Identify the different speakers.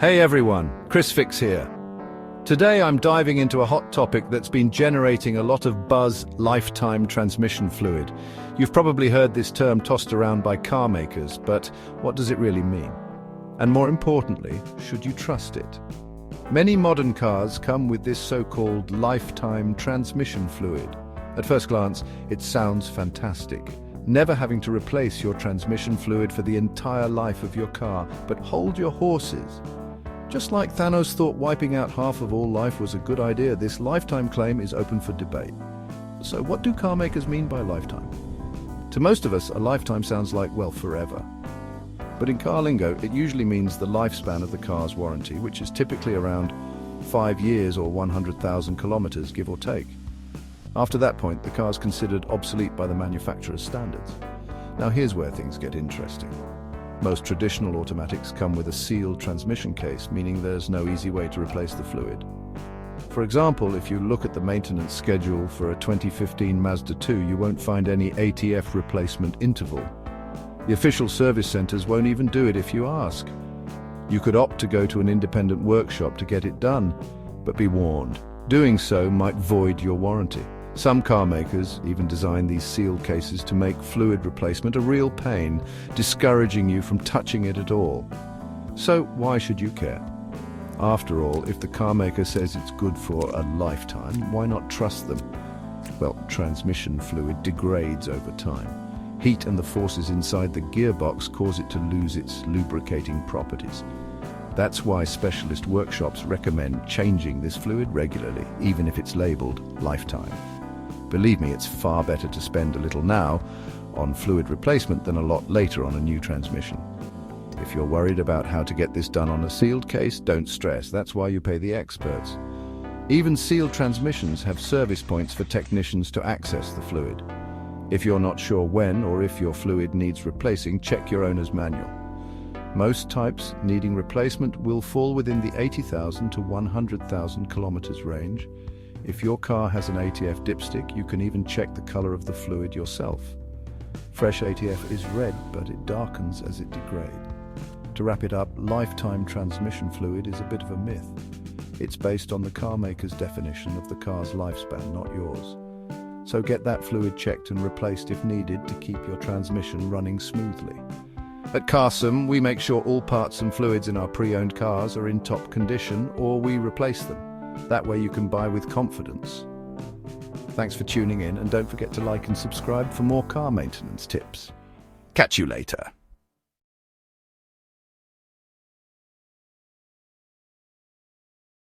Speaker 1: Hey everyone, Chris Fix here. Today I'm diving into a hot topic that's been generating a lot of buzz: lifetime transmission fluid. You've probably heard this term tossed around by car makers, but what does it really mean? And more importantly, should you trust it? Many modern cars come with this so-called lifetime transmission fluid. At first glance, it sounds fantastic. Never having to replace your transmission fluid for the entire life of your car, but hold your horses. Just like Thanos thought wiping out half of all life was a good idea, this lifetime claim is open for debate. So what do car makers mean by lifetime? To most of us, a lifetime sounds like, well, forever. But in car lingo, it usually means the lifespan of the car's warranty, which is typically around 5 years or 100,000 kilometers, give or take. After that point, the car is considered obsolete by the manufacturer's standards. Now here's where things get interesting. Most traditional automatics come with a sealed transmission case, meaning there's no easy way to replace the fluid. For example, if you look at the maintenance schedule for a 2015 Mazda 2, you won't find any ATF replacement interval. The official service centers won't even do it if you ask. You could opt to go to an independent workshop to get it done, but be warned, doing so might void your warranty. Some car makers even design these sealed cases to make fluid replacement a real pain, discouraging you from touching it at all. So why should you care? After all, if the car maker says it's good for a lifetime, why not trust them? Well, transmission fluid degrades over time. Heat and the forces inside the gearbox cause it to lose its lubricating properties. That's why specialist workshops recommend changing this fluid regularly, even if it's labeled lifetime. Believe me, it's far better to spend a little now on fluid replacement than a lot later on a new transmission. If you're worried about how to get this done on a sealed case, don't stress. That's why you pay the experts. Even sealed transmissions have service points for technicians to access the fluid. If you're not sure when or if your fluid needs replacing, check your owner's manual. Most types needing replacement will fall within the 80,000 to 100,000 kilometers range. If your car has an ATF dipstick, you can even check the color of the fluid yourself. Fresh ATF is red, but it darkens as it degrades. To wrap it up, lifetime transmission fluid is a bit of a myth. It's based on the car maker's definition of the car's lifespan, not yours. So get that fluid checked and replaced if needed to keep your transmission running smoothly. At Carsome, we make sure all parts and fluids in our pre-owned cars are in top condition, or we replace them. That way you can buy with confidence. Thanks for tuning in, and don't forget to like and subscribe for more car maintenance tips. Catch you later.